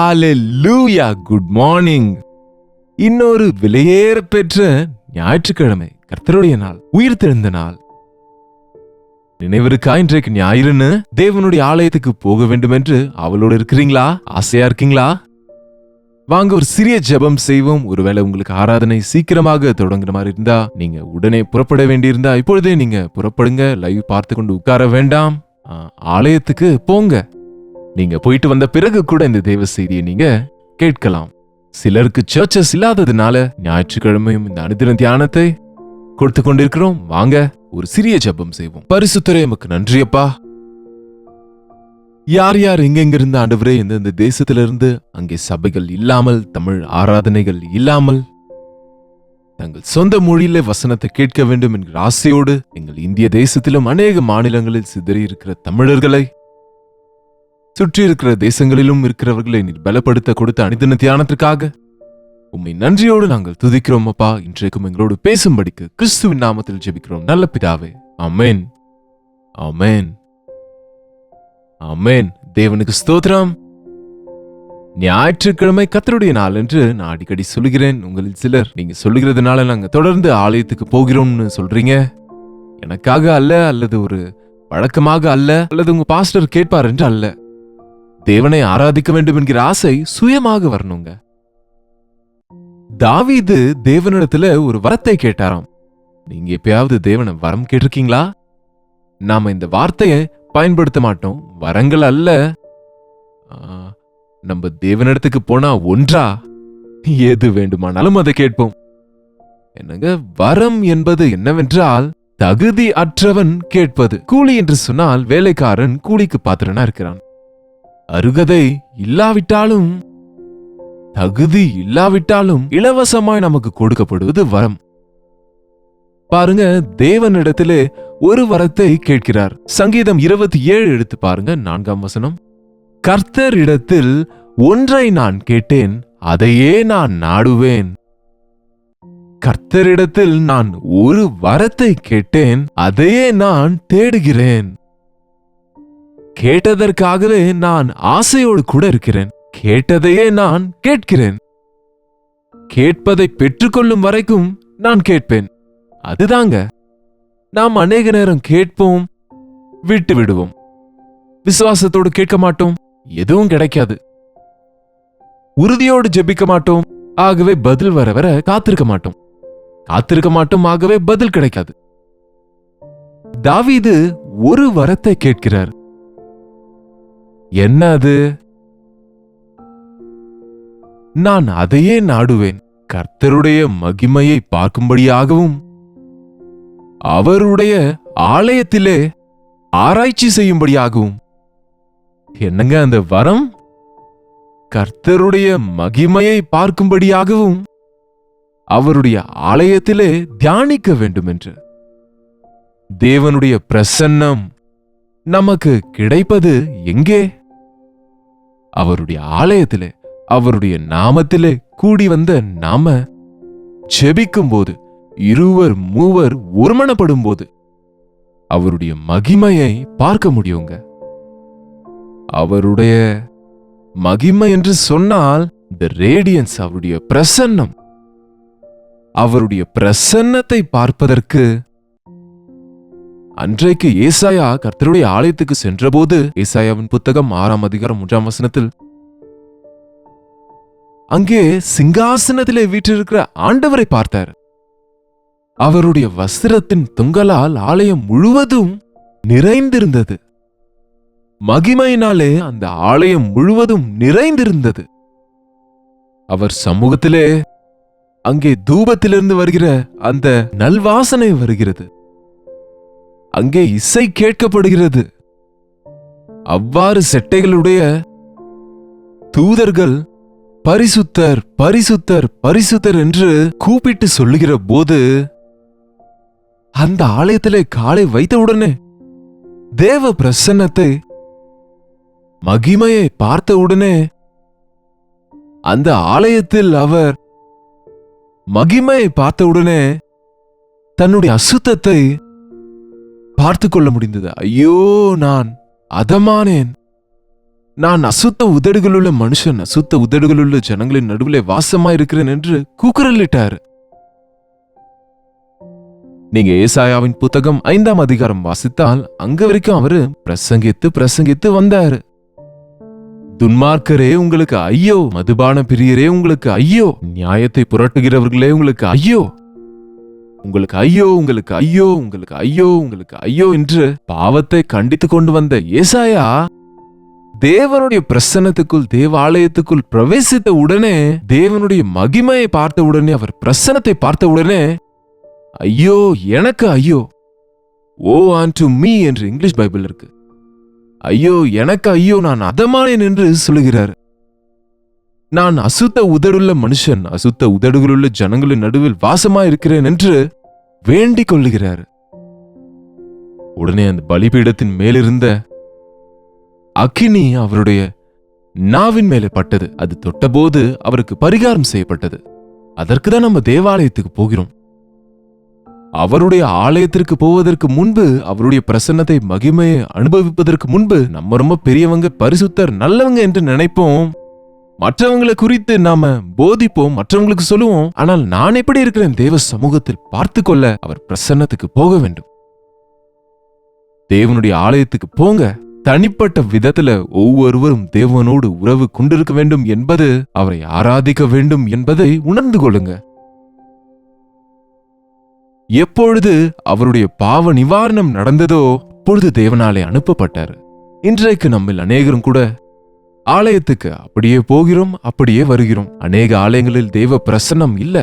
ஹalleluya, good morning. இன்னொரு விலையேற பெற்ற ஞாயிற்றுக்கிழமை, கர்த்தருடைய நாள், உயிர்த்தெழுந்த நாள். நினைவிருக்கா இன்றைக்கு ஞாயிறுன்னு தேவனுடைய ஆலயத்துக்கு போக வேண்டும் என்று அவளோடு இருக்கிறீங்களா? ஆசையா இருக்கீங்களா? வாங்க ஒரு சிறிய ஜெபம் செய்வோம். ஒருவேளை உங்களுக்கு ஆராதனை சீக்கிரமாக தொடங்குற மாதிரி இருந்தா, நீங்க உடனே புறப்பட வேண்டியிருந்தா இப்பொழுதே நீங்க புறப்படுங்க. லைவ் பார்த்து கொண்டு உட்கார வேண்டாம், ஆலயத்துக்கு போங்க. நீங்க போயிட்டு வந்த பிறகு கூட இந்த தேவ செய்தியை நீங்க கேட்கலாம். சிலருக்கு சர்ச்சஸ் இல்லாததுனால ஞாயிற்றுக்கிழமையும் இந்த அனுதின தியானத்தை கொடுத்து கொண்டிருக்கிறோம். வாங்க ஒரு சிறிய ஜெபம் செய்வோம். பரிசுத்தரே, எமக்கு நன்றியப்பா. யார் யார் எங்கெங்க இருந்த ஆண்டவரே, எந்தெந்த தேசத்திலிருந்து அங்கே சபைகள் இல்லாமல், தமிழ் ஆராதனைகள் இல்லாமல், தங்கள் சொந்த மொழியில வசனத்தை கேட்க வேண்டும் என்கிற ஆசையோடு எங்கள் இந்திய தேசத்திலும் அநேக மாநிலங்களில் சிதறி இருக்கிற தமிழர்களை, சுற்றி இருக்கிற தேசங்களிலும் இருக்கிறவர்களை நீர் பலப்படுத்த கொடுத்த அனுதின தியானத்திற்காக உம்மை நன்றியோடு நாங்கள் துதிக்கிறோம் அப்பா. இன்றைக்கும் எங்களோடு பேசும்படிக்கு கிறிஸ்துவின் நாமத்தில் ஜெபிக்கிறோம் நல்ல பிதாவே. ஆமென், ஆமென், ஆமென். தேவனுக்கு ஸ்தோத்திரம். ஞாயிற்றுக்கிழமை கர்த்தருடைய நாள் என்று நான் அடிக்கடி சொல்லுகிறேன். உங்களில் சிலர் நீங்க சொல்லுகிறதுனால நாங்க தொடர்ந்து ஆலயத்துக்கு போகிறோம்னு சொல்றீங்க. எனக்காக அல்ல, அல்லது ஒரு வழக்கமாக அல்ல, அல்லது உங்க பாஸ்டர் கேட்பார் என்று அல்ல. தேவனை ஆராதிக்க வேண்டும் என்கிற ஆசை சுயமாக வரணுங்க. தாவீது தேவனிடத்துல ஒரு வரத்தை கேட்டாராம். நீங்க எப்பயாவது தேவனை வரம் கேட்டிருக்கீங்களா? நாம இந்த வார்த்தையை பயன்படுத்த மாட்டோம். வரங்கள் அல்ல, நம்ம தேவனிடத்துக்கு போனா ஒன்றா எது வேண்டுமானாலும் அதை கேட்போம். என்னங்க, வரம் என்பது என்னவென்றால் தகுதி அற்றவன் கேட்பது. கூலி என்று சொன்னால் வேலைக்காரன் கூலிக்கு பாத்திரனா இருக்கிறான். அருகதை இல்லாவிட்டாலும், தகுதி இல்லாவிட்டாலும் இலவசமாய் நமக்கு கொடுக்கப்படுவது வரம். பாருங்க, தேவனிடத்திலே ஒரு வரத்தை கேட்கிறார். சங்கீதம் 27 எடுத்து பாருங்க, 4ஆம் வசனம். கர்த்தரிடத்தில் ஒன்றை நான் கேட்டேன், அதையே நான் நாடுவேன். கர்த்தரிடத்தில் நான் ஒரு வரத்தை கேட்டேன், அதையே நான் தேடுகிறேன். கேட்டதற்காகவே நான் ஆசையோடு கூட இருக்கிறேன். கேட்டதையே நான் கேட்கிறேன். கேட்பதை பெற்றுக்கொள்ளும் வரைக்கும் நான் கேட்பேன். அதுதாங்க. நாம் அநேக நேரம் கேட்போம், விட்டு விடுவோம். விசுவாசத்தோடு கேட்க மாட்டோம், எதுவும் கிடைக்காது. உறுதியோடு ஜெபிக்க மாட்டோம், ஆகவே பதில் வர வர காத்திருக்க மாட்டோம். காத்திருக்க மாட்டோம், ஆகவே பதில் கிடைக்காது. தாவீது ஒரு வரத்தை கேட்கிறார். என்ன அது? நான் அதையே நாடுவேன், கர்த்தருடைய மகிமையை பார்க்கும்படியாகவும் அவருடைய ஆலயத்திலே ஆராய்ச்சி செய்யும்படியாகவும். என்னங்க அந்த வரம்? கர்த்தருடைய மகிமையை பார்க்கும்படியாகவும் அவருடைய ஆலயத்திலே தியானிக்க வேண்டும் என்று. தேவனுடைய பிரசன்னம் நமக்கு கிடைப்பது எங்கே? அவருடைய ஆலயத்திலே, அவருடைய நாமத்திலே கூடி வந்த நாம ஜெபிக்கும் போது, இருவர் மூவர் ஒருமனப்படும் போது அவருடைய மகிமையை பார்க்க முடியுங்க. அவருடைய மகிமை என்று சொன்னால் the radiance, அவருடைய பிரசன்னம். அவருடைய பிரசன்னத்தை பார்ப்பதற்கு அன்றைக்கு ஏசாயா கர்த்தருடைய ஆலயத்துக்கு சென்றபோது, ஏசாயாவின் புத்தகம் 6ஆம் அதிகாரம் 3ஆம் வசனத்தில், அங்கே சிங்காசனத்திலே வீற்றிருக்கிற ஆண்டவரை பார்த்தார். அவருடைய வஸ்திரத்தின் தொங்கலால் ஆலயம் முழுவதும் நிறைந்திருந்தது. மகிமையினாலே அந்த ஆலயம் முழுவதும் நிறைந்திருந்தது. அவர் சமூகத்திலே அங்கே தூபத்திலிருந்து வருகிற அந்த நல்வாசனை வருகிறது. அங்கே இசை கேட்கப்படுகிறது. அவ்வாறு செட்டைகளுடைய தூதர்கள் பரிசுத்தர், பரிசுத்தர், பரிசுத்தர் என்று கூப்பிட்டு சொல்லுகிற போது, அந்த ஆலயத்திலே காலை வைத்தவுடனே தேவ பிரசன்னத்தை, மகிமையை பார்த்தவுடனே அந்த ஆலயத்தில் அவர் மகிமையை பார்த்தவுடனே தன்னுடைய அசுத்தத்தை பார்த்து கொள்ள முடிந்தது. ஐயோ, நான் அதமானேன், நான் அசுத்த உதடுகளுள்ள மனுஷன், அசுத்த உதடுகளுள்ள ஜனங்களின் நடுவிலே வாசமாயிருக்கிறேன் என்று கூக்குரலிட்டார். நீங்க ஏசாயாவின் புத்தகம் 5ஆம் அதிகாரம் வாசித்தால் அங்க வரைக்கும் அவரு பிரசங்கித்து வந்தாரு. துன்மார்க்கரே உங்களுக்கு ஐயோ, மதுபான பிரியரே உங்களுக்கு ஐயோ, நியாயத்தை புரட்டுகிறவர்களே உங்களுக்கு ஐயோ, உங்களுக்கு ஐயோ, உங்களுக்கு ஐயோ, உங்களுக்கு ஐயோ, உங்களுக்கு ஐயோ என்று பாவத்தை கண்டித்து கொண்டு வந்த ஏசாயா தேவனுடைய பிரசன்னத்துக்குள், தேவாலயத்துக்குள் பிரவேசித்த உடனே, தேவனுடைய மகிமையை பார்த்த உடனே, அவர் பிரசன்னத்தை பார்த்த உடனே, ஐயோ எனக்கு ஐயோ, ஓ unto me என்று இங்கிலீஷ் பைபிள் இருக்கு. ஐயோ எனக்கு ஐயோ, நான் அதமானேன் என்று சொல்லுகிறார். நான் அசுத்த உதடுள்ள மனுஷன், அசுத்த உதடுகளுள்ள ஜனங்களின் நடுவில் வாசமாயிருக்கிறேன் என்று வேண்டிக் கொள்ளுகிறார். உடனே அந்த பலிபீடத்தின் மேலிருந்த அக்கினி அவருடைய நாவின் மேலே பட்டது. அது தொட்டபோது அவருக்கு பரிகாரம் செய்யப்பட்டது. அதற்குதான் நம்ம தேவாலயத்துக்கு போகிறோம். அவருடைய ஆலயத்திற்கு போவதற்கு முன்பு, அவருடைய பிரசன்னத்தை, மகிமையை அனுபவிப்பதற்கு முன்பு நம்ம ரொம்ப பெரியவங்க, பரிசுத்தர், நல்லவங்க என்று நினைப்போம். மற்றவங்களை குறித்து நாம போதிப்போம், மற்றவங்களுக்கு சொல்லுவோம். ஆனால் நான் எப்படி இருக்கிறேன் தேவ சமூகத்தில் பார்த்து கொள்ள அவர் பிரசன்னத்துக்கு போக வேண்டும். தேவனுடைய ஆலயத்துக்கு போங்க. தனிப்பட்ட விதத்துல ஒவ்வொருவரும் தேவனோடு உறவு கொண்டிருக்க வேண்டும் என்பது, அவரை ஆராதிக்க வேண்டும் என்பதை உணர்ந்து கொள்ளுங்க. எப்பொழுது அவருடைய பாவ நிவாரணம் நடந்ததோ அப்பொழுது தேவனாலே அனுப்பப்பட்டார். இன்றைக்கு நம்மில் அநேகரும் கூட ஆலயத்துக்கு அப்படியே போகிறோம், அப்படியே வருகிறோம். அநேக ஆலயங்களில் தேவ பிரசன்னம் இல்ல.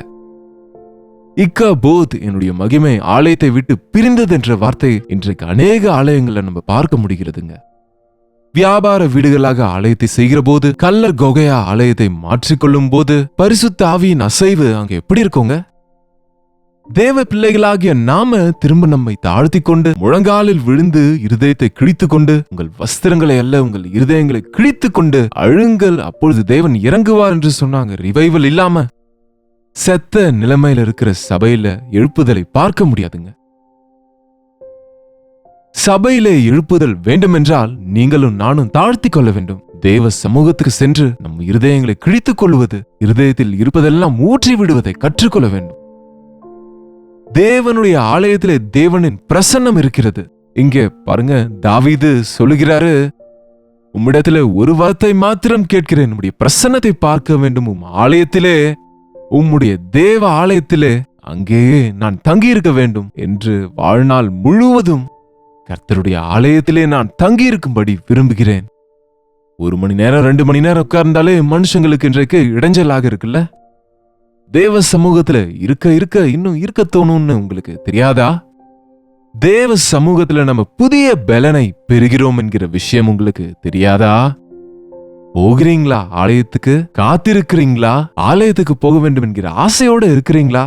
இக்காபோத், என்னுடைய மகிமை ஆலயத்தை விட்டு பிரிந்தது என்ற வார்த்தை இன்றைக்கு அநேக ஆலயங்களை நம்ம பார்க்க முடிகிறதுங்க. வியாபார வீடுகளாக ஆலயத்தை செய்கிற போது, கல்லர் கொகையா ஆலயத்தை மாற்றிக்கொள்ளும் போது, பரிசுத்த ஆவியின் அசைவு அங்க எப்படி இருக்குங்க? தேவ பிள்ளைகளாகிய நாம திரும்ப நம்மை தாழ்த்தி கொண்டு, முழங்காலில் விழுந்து இருதயத்தை கிழித்து கொண்டு, உங்கள் வஸ்திரங்களை அல்ல உங்கள் இருதயங்களை கிழித்து கொண்டு அழுங்கள், அப்பொழுது தேவன் இறங்குவார் என்று சொன்னாங்க. ரிவைவல் இல்லாம செத்த நிலைமையில இருக்கிற சபையில எழுப்புதலை பார்க்க முடியாதுங்க. சபையிலே எழுப்புதல் வேண்டுமென்றால் நீங்களும் நானும் தாழ்த்தி கொள்ள வேண்டும். தேவ சமூகத்துக்கு சென்று நம் இருதயங்களை கிழித்துக் கொள்வது, இருதயத்தில் இருப்பதெல்லாம் ஊற்றி விடுவதை கற்றுக்கொள்ள வேண்டும். தேவனுடைய ஆலயத்திலே தேவனின் பிரசன்னம் இருக்கிறது. இங்கே பாருங்க, தாவீது சொல்லுகிறாரு, உம்மிடத்திலே ஒரு வார்த்தை மாத்திரம் கேட்கிறேன், உம்முடைய பிரசன்னத்தை பார்க்க வேண்டும். ஆலயத்திலே, உம்முடைய தேவ ஆலயத்திலே அங்கேயே நான் தங்கியிருக்க வேண்டும் என்று வாழ்நாள் முழுவதும் கர்த்தருடைய ஆலயத்திலே நான் தங்கியிருக்கும்படி விரும்புகிறேன். 1 மணி நேரம் 2 மணி நேரம் உட்கார்ந்தாலே மனுஷங்களுக்கு இன்றைக்கு இடைஞ்சலாக இருக்குல்ல? தேவ சமூகத்துல இருக்க இன்னும் இருக்க தோணும்னு உங்களுக்கு தெரியாதா? தேவ சமூகத்துல நம்ம புதிய பலனை பெறுகிறோம் என்கிற விஷயம் உங்களுக்கு தெரியாதா? போகிறீங்களா ஆலயத்துக்கு? காத்திருக்கிறீங்களா? ஆலயத்துக்கு போக வேண்டும் என்கிற ஆசையோட இருக்கிறீங்களா?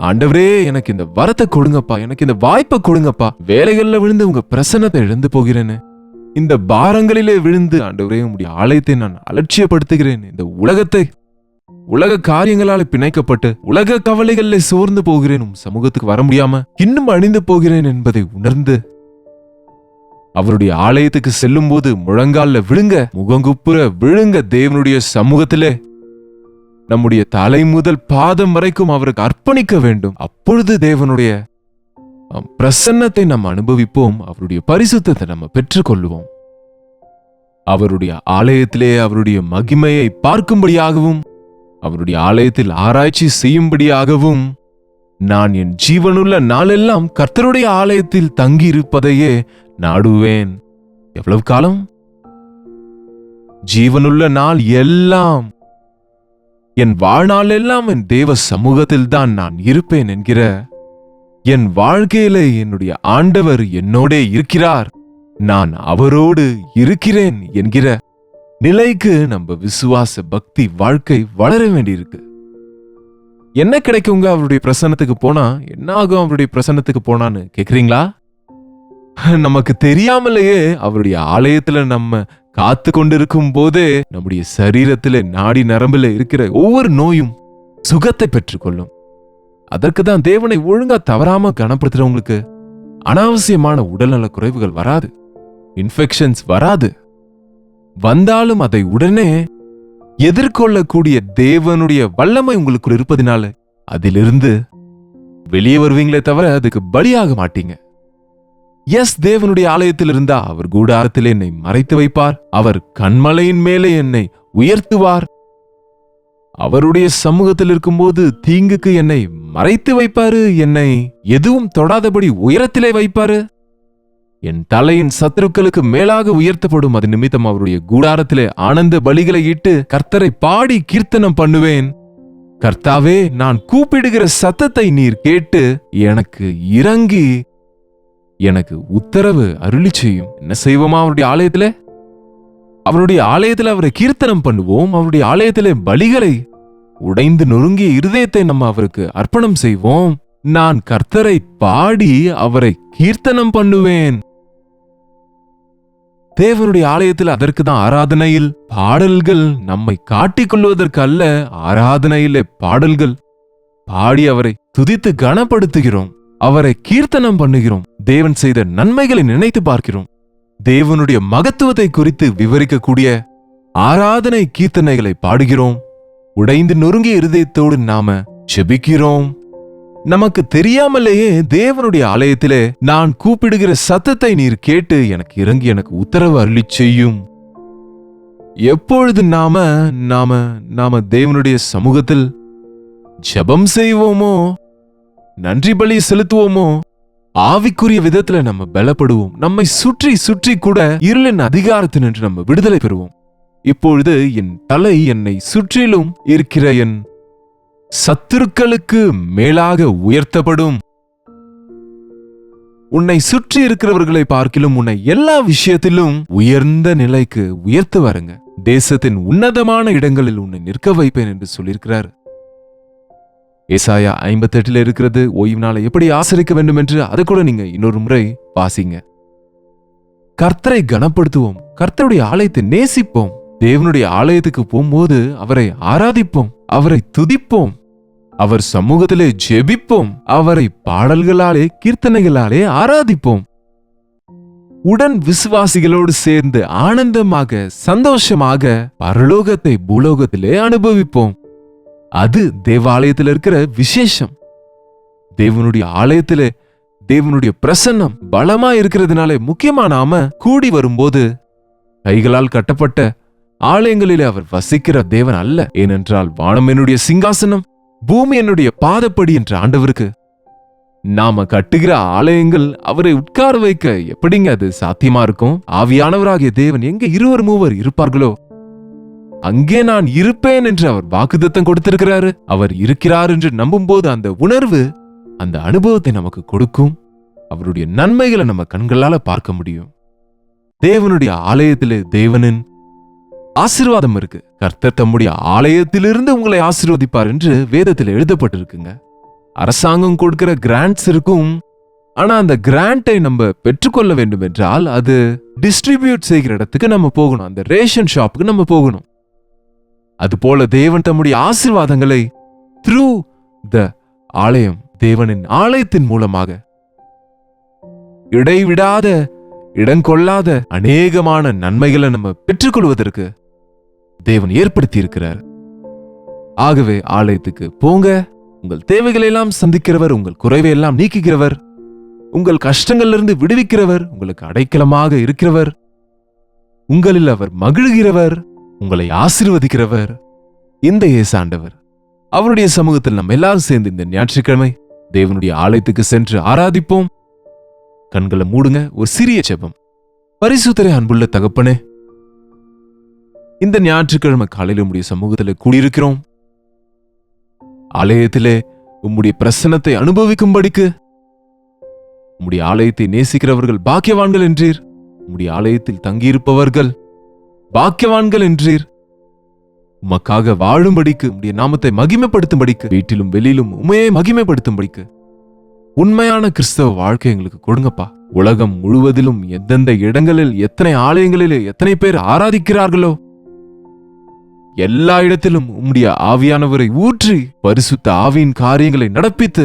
ஆண்டவரே, எனக்கு இந்த வரத்தை கொடுங்கப்பா, எனக்கு இந்த வாய்ப்பை கொடுங்கப்பா. வேலைகள்ல விழுந்து உங்க பிரசன்னத்தை இழந்து போகிறேன்னு, இந்த பாரங்களிலே விழுந்து ஆண்டவரே உங்களுடைய ஆலயத்தை நான் அலட்சியப்படுத்துகிறேன். இந்த உலக காரியங்களால பிணைக்கப்பட்டு உலக கவலைகளில் சோர்ந்து போகிறேன், சமூகத்துக்கு வர முடியாம இன்னும் அழிந்து போகிறேன் என்பதை உணர்ந்து அவருடைய ஆலயத்துக்கு செல்லும் போது முழங்கால விழுங்க, முகங்குப்புற விழுங்க. தேவனுடைய சமூகத்திலே நம்முடைய தலை முதல் பாதம் வரைக்கும் அவருக்கு அர்ப்பணிக்க வேண்டும். அப்பொழுது தேவனுடைய பிரசன்னத்தை நாம் அனுபவிப்போம். அவருடைய பரிசுத்தத்தை நம்ம பெற்றுக்கொள்வோம். அவருடைய ஆலயத்திலே அவருடைய மகிமையை பார்க்கும்படியாகவும், அவருடைய ஆலயத்தில் ஆராய்ச்சி செய்யும்படியாகவும் நான் என் ஜீவனுள்ள நாளெல்லாம் கர்த்தருடைய ஆலயத்தில் தங்கியிருப்பதையே நாடுவேன். எவ்வளவு காலம்? ஜீவனுள்ள நாள் எல்லாம், என் வாழ்நாள் எல்லாம் என் தேவ சமூகத்தில் தான் நான் இருப்பேன் என்கிற, என் வாழ்க்கையிலே என்னுடைய ஆண்டவர் என்னோடே இருக்கிறார், நான் அவரோடு இருக்கிறேன் என்கிற நிலைக்கு நம்ம விசுவாச பக்தி வாழ்க்கை வளர வேண்டியிருக்கு. என்ன கிடைக்குங்க அவருடைய பிரசன்னத்துக்கு போனா? என்ன ஆகும் அவருடைய பிரசன்னத்துக்கு போனான்னு கேக்குறீங்களா? நமக்கு தெரியாமலேயே அவருடைய ஆலயத்துல நம்ம காத்து கொண்டிருக்கும் போதே நம்முடைய சரீரத்திலே நாடி நரம்புல இருக்கிற ஒவ்வொரு நோயும் சுகத்தை பெற்றுக்கொள்ளும். அதற்கு தான் தேவனை ஒழுங்கா தவறாம கனப்படுத்துறவங்களுக்கு அனாவசியமான உடல்நல குறைவுகள் வராது, இன்ஃபெக்ஷன்ஸ் வராது. வந்தாலும் அதை உடனே எதிர்கொள்ளக்கூடிய தேவனுடைய வல்லமை உங்களுக்குள் இருப்பதினால அதிலிருந்து வெளியே வருவீங்களே தவிர அதுக்கு பலியாக மாட்டீங்க. தேவனுடைய ஆலயத்தில் இருந்தா அவர் கூடாரத்தில் என்னை மறைத்து வைப்பார். அவர் கன்மலையின் மேலே என்னை உயர்த்துவார். அவருடைய சமூகத்தில் இருக்கும்போது தீங்குக்கு என்னை மறைத்து வைப்பாரு. என்னை எதுவும் தொடாதபடி உயரத்திலே வைப்பாரு. என் தலையின் சத்துருக்களுக்கு மேலாக உயர்த்தப்படும். அது நிமித்தம் அவருடைய கூடாரத்திலே ஆனந்த பலிகளை இட்டு கர்த்தரை பாடி கீர்த்தனம் பண்ணுவேன். கர்த்தாவே, நான் கூப்பிடுகிற சத்தத்தை நீர் கேட்டு எனக்கு இறங்கி எனக்கு உத்தரவு அருளி செய்யும். என்ன செய்வோமா அவருடைய ஆலயத்திலே? அவருடைய ஆலயத்தில் அவரை கீர்த்தனம் பண்ணுவோம். அவருடைய ஆலயத்திலே பலிகளை உடைந்து நொறுங்கிய இருதயத்தை நம்ம அவருக்கு அர்ப்பணம் செய்வோம். நான் கர்த்தரை பாடி அவரை கீர்த்தனம் பண்ணுவேன். தேவனுடைய ஆலயத்தில் அதற்கு தான் ஆராதனையில் பாடல்கள் நம்மை காட்டிக்கொள்வதற்கு அல்ல. ஆராதனையிலே பாடல்கள் பாடி அவரை துதித்து கனப்படுத்துகிறோம். அவரை கீர்த்தனம் பண்ணுகிறோம். தேவன் செய்த நன்மைகளை நினைத்து பார்க்கிறோம். தேவனுடைய மகத்துவத்தை குறித்து விவரிக்கக்கூடிய ஆராதனை கீர்த்தனைகளை பாடுகிறோம். உடைந்து நொறுங்கிய இருதயத்தோடு நாம ஜெபிக்கிறோம். நமக்கு தெரியாமலேயே தேவனுடைய ஆலயத்திலே நான் கூப்பிடுகிற சத்தத்தை நீர் கேட்டு எனக்கு இறங்கி எனக்கு உத்தரவு அருளி செய்யும். எப்பொழுது நாம நாம நாம தேவனுடைய சமூகத்தில் ஜெபம் செய்வோமோ, நன்றி பலி செலுத்துவோமோ, ஆவிக்குரிய விதத்துல நம்ம பலப்படுவோம். நம்மை சுற்றி சுற்றி கூட இருளின் அதிகாரத்தினின்று நம்ம விடுதலை பெறுவோம். இப்பொழுது என் தலை என்னை சுற்றிலும் இருக்கிற என் சத்துருக்களுக்கு மேலாக உயர்த்தப்படும். உன்னை சுற்றி இருக்கிறவர்களை பார்க்கிலும் உன்னை எல்லா விஷயத்திலும் உயர்ந்த நிலைக்கு உயர்த்து வருங்க. தேசத்தின் உன்னதமான இடங்களில் உன்னை நிற்க வைப்பேன் என்று சொல்லியிருக்கிறார். ஏசாயா 58 இருக்கிறது. ஓய்வு நாளை எப்படி ஆசரிக்க வேண்டும் என்று அதை கூட நீங்க இன்னொரு முறை வாசிங்க. கர்த்தரை கனப்படுத்துவோம். கர்த்தருடைய ஆலயத்தை நேசிப்போம். தேவனுடைய ஆலயத்துக்கு போகும்போது அவரை ஆராதிப்போம். அவரை துதிப்போம். அவர் சமூகத்திலே ஜெபிப்போம். அவரை பாடல்களாலே கீர்த்தனைகளாலே ஆராதிப்போம். உடன் விசுவாசிகளோடு சேர்ந்து ஆனந்தமாக சந்தோஷமாக பரலோகத்தை பூலோகத்திலே அனுபவிப்போம். அது தேவாலயத்தில் இருக்கிற விசேஷம். தேவனுடைய ஆலயத்திலே தேவனுடைய பிரசன்னம் பலமா இருக்கிறதுனாலே முக்கியமா நாம கூடி வரும்போது கைகளால் கட்டப்பட்ட ஆலயங்களிலே அவர் வசிக்கிற தேவன் அல்ல. ஏனென்றால் வானம் என்னுடைய சிங்காசனம், பூமி என்னுடைய பாதப்படி என்ற ஆண்டவருக்கு நாம கட்டுகிற ஆலயங்கள் அவரை உட்கார வைக்க எப்படிங்க அது சாத்தியமா இருக்கும்? ஆவியானவராகிய தேவன் எங்க 2 3 இருப்பார்களோ அங்கே நான் இருப்பேன் என்று அவர் வாக்குத்தத்தம் கொடுத்திருக்கிறாரு. அவர் இருக்கிறார் என்று நம்பும் போது அந்த உணர்வு, அந்த அனுபவத்தை நமக்கு கொடுக்கும். அவருடைய நன்மைகளை நம்ம கண்களால பார்க்க முடியும். தேவனுடைய ஆலயத்திலே தேவனின் ஆசீர்வாதம் இருக்கு. கர்த்தர் தம்முடைய ஆலயத்திலிருந்து உங்களை ஆசீர்வதிப்பார் என்று வேதத்தில் எழுதப்பட்டிருக்குங்க. அரசாங்கம் கொடுக்கிற கிராண்ட்ஸ் இருக்கும். ஆனா அந்த கிராண்டை நம்ம பெற்றுக்கொள்ள வேண்டும் என்றால் அது டிஸ்ட்ரிபியூட் செய்கிற இடத்துக்கு நம்ம போகணும். அந்த ரேஷன் ஷாப்புக்கு நம்ம போகணும். அதுபோல தேவன் தம்முடைய ஆசீர்வாதங்களை த்ரூ த ஆலயம், தேவனின் ஆலயத்தின் மூலமாக இடைவிடாத இடங்கொள்ளாத அநேகமான நன்மைகளை நம்ம பெற்றுக்கொள்வதற்கு தேவன் ஏற்படுத்தி இருக்கிறார். ஆகவே ஆலயத்துக்கு போங்க. உங்கள் தேவைகளை எல்லாம் சந்திக்கிறவர், உங்கள் குறைவை எல்லாம் நீக்குகிறவர், உங்கள் கஷ்டங்களிலிருந்து விடுவிக்கிறவர், உங்களுக்கு அடைக்கலமாக இருக்கிறவர், உங்களில் அவர் மகிழ்கிறவர், உங்களை ஆசீர்வதிக்கிறவர் இந்த இயேசாண்டவர். அவருடைய சமூகத்தில் நம்ம எல்லாரும் சேர்ந்து இந்த ஞாயிற்றுக்கிழமை தேவனுடைய ஆலயத்துக்கு சென்று ஆராதிப்போம். கண்களை மூடுங்க. ஒரு சிறிய ஜெபம். பரிசுத்தரே, அன்புள்ள தகப்பனே, இந்த ஞாயிற்றுக்கிழமை காலையில் உம்முடைய சமூகத்தில் கூடியிருக்கிறோம். ஆலயத்திலே உம்முடைய பிரசன்னத்தை அனுபவிக்கும்படிக்கு உம்முடைய ஆலயத்தை நேசிக்கிறவர்கள் பாக்கியவான்கள் என்றீர். உம்முடைய ஆலயத்தில் தங்கியிருப்பவர்கள் பாக்கியவான்கள் என்றீர். உமக்காக வாழும்படிக்கு, உம்முடைய நாமத்தை மகிமைப்படுத்தும்படிக்கு, வீட்டிலும் வெளியிலும் உமையை மகிமைப்படுத்தும்படிக்கு உண்மையான கிறிஸ்தவ வாழ்க்கை எங்களுக்கு கொடுங்கப்பா. உலகம் முழுவதிலும் எந்தெந்த இடங்களில், எத்தனை ஆலயங்களிலே எத்தனை பேர் ஆராதிக்கிறார்களோ எல்லா இடத்திலும் உம்முடைய ஆவியானவரை ஊற்றி பரிசுத்த ஆவியின் காரியங்களை நடப்பித்து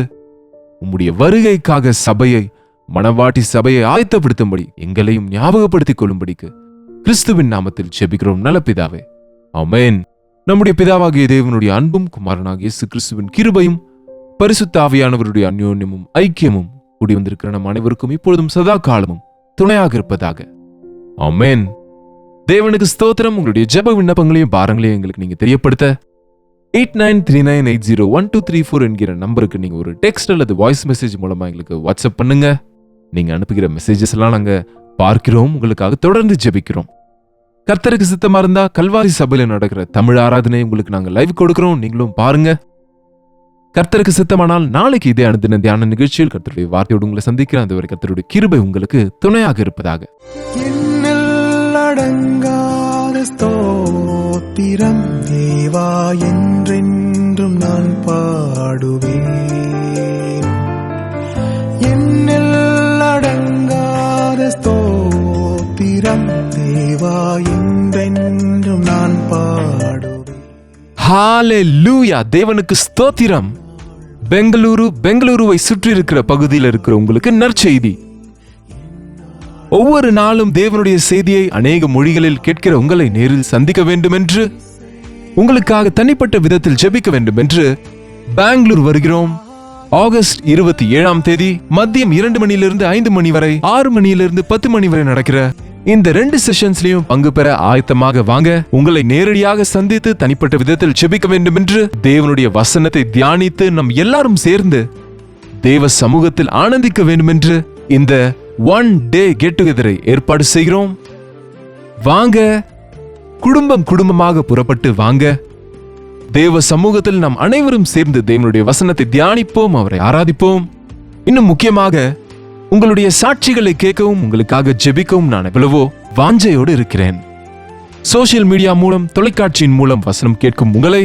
உம்முடைய வருகைக்காக சபையை, மணவாட்டி சபையை ஆயத்தப்படுத்தும்படி எங்களையும் ஞாபகப்படுத்திக் கொள்ளும்படிக்கு கிறிஸ்துவின் நாமத்தில் ஜெபிக்கிறோம் நல்ல பிதாவே, ஆமென். நம்முடைய பிதாவாகிய தேவனுடைய அன்பும் குமாரனாகிய இயேசு கிறிஸ்துவின் கிருபையும் பரிசுத்த ஆவியானவருடைய அந்யோன்யமும் ஐக்கியமும் கூடி வந்திருக்கிற நம் அனைவருக்கும் இப்பொழுதும் சதா காலமும் துணையாக இருப்பதாக, ஆமென். தேவனுக்கு ஸ்தோத்திரம். உங்களுடைய ஜெப விண்ணப்பங்களையும் பாரங்களையும் எங்களுக்கு நீங்க தெரியப்படுத்த 8939801234 என்கிற நம்பருக்கு நீங்க ஒரு டெக்ஸ்ட் அல்லது வாய்ஸ் மெசேஜ் மூலமா எங்களுக்கு வாட்ஸ்அப் பண்ணுங்க. நீங்க அனுப்புகிற மெசேஜஸ் எல்லாம் நாங்க பார்க்கிறோம், உங்களுக்காக தொடர்ந்து ஜெபிக்கிறோம். கர்த்தருக்கு சித்தமா இருந்தா கல்வாரி சபையில நடக்கிற தமிழ் ஆராதனை உங்களுக்கு நாங்க லைவ் கொடுக்கிறோம், நீங்களும் பாருங்க. கர்த்தருக்கு சித்தமானால் நாளைக்கு இதே அனுதின தியான நிகழ்ச்சியில் கர்த்தருடைய வார்த்தையோடு உங்களை சந்திக்கிறேன். அதுவரை கர்த்தருடைய கிருபை உங்களுக்கு துணையாக இருப்பதாக. ஸ்தோத்திரம் தேவா என்றென்றும் நான் பாடுவேன். என்னில் அடங்காத ஸ்தோத்திரம் தேவா என்றென்றும் நான் பாடுவேன். ஹalleluya, தேவனுக்கு ஸ்தோத்திரம். பெங்களூருவை சுற்றி இருக்கிற பகுதியில் இருக்கிற உங்களுக்கு நற்செய்தி. ஒவ்வொரு நாளும் தேவனுடைய செய்தியை அநேக மொழிகளில் கேட்கிற உங்களை நேரில் சந்திக்க வேண்டும் என்று, உங்களுக்காக தனிப்பட்ட விதத்தில் ஜெபிக்க வேண்டும் என்று பெங்களூர் வருகிறோம். ஆகஸ்ட் 27ஆம் தேதி மதியம் 2 மணியிலிருந்து 5 மணி வரை, 6 மணியிலிருந்து 10 மணி வரை நடக்கிற இந்த 2 செஷன்ஸ்லயும் பங்கு பெற ஆயத்தமாக வாங்க. உங்களை நேரடியாக சந்தித்து தனிப்பட்ட விதத்தில் ஜெபிக்க வேண்டும் என்று, தேவனுடைய வசனத்தை தியானித்து நம் எல்லாரும் சேர்ந்து தேவ சமூகத்தில் ஆனந்திக்க வேண்டும் என்று இந்த ஒன் டே கெட் டுகெதரை ஏற்பாடு செய்கிறோம். வாங்க, குடும்பமாக புறப்பட்டு வாங்க. தேவ சமூகத்தில் நாம் அனைவரும் சேர்ந்து தேவனுடைய வசனத்தை தியானிப்போம், அவரை ஆராதிப்போம். இன்னும் முக்கியமாக உங்களுடைய சாட்சிகளை கேட்கவும் உங்களுக்காக ஜெபிக்கவும் நான் எவ்வளவோ வாஞ்சையோடு இருக்கிறேன். சோசியல் மீடியா மூலம், தொலைக்காட்சியின் மூலம் வசனம் கேட்கும் உங்களை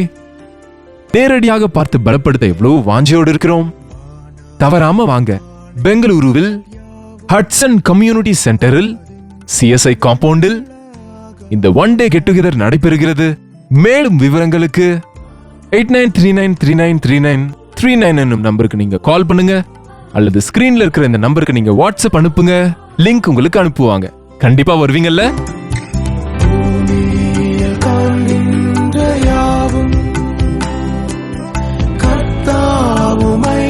நேரடியாக பார்த்து பலப்படுத்த எவ்வளவோ வாஞ்சையோடு இருக்கிறோம். தவறாம வாங்க. பெங்களூருவில் ஹட்சன் கம்யூனிட்டி சென்டரில் CSI காம்பவுண்டில் இந்த ஒன் டே கெட் டுகெதர் நடைபெறுகிறது. மேலும் விவரங்களுக்கு 8939393939 என்னும் நம்பருக்கு நீங்க கால் பண்ணுங்க, அல்லது ஸ்கிரீன்ல இருக்கிற இந்த நம்பருக்கு நீங்க வாட்ஸ்அப் அனுப்புங்க. லிங்க் உங்களுக்கு அனுப்புவாங்க. கண்டிப்பா வருவீங்கல்ல? கர்த்தாவுமை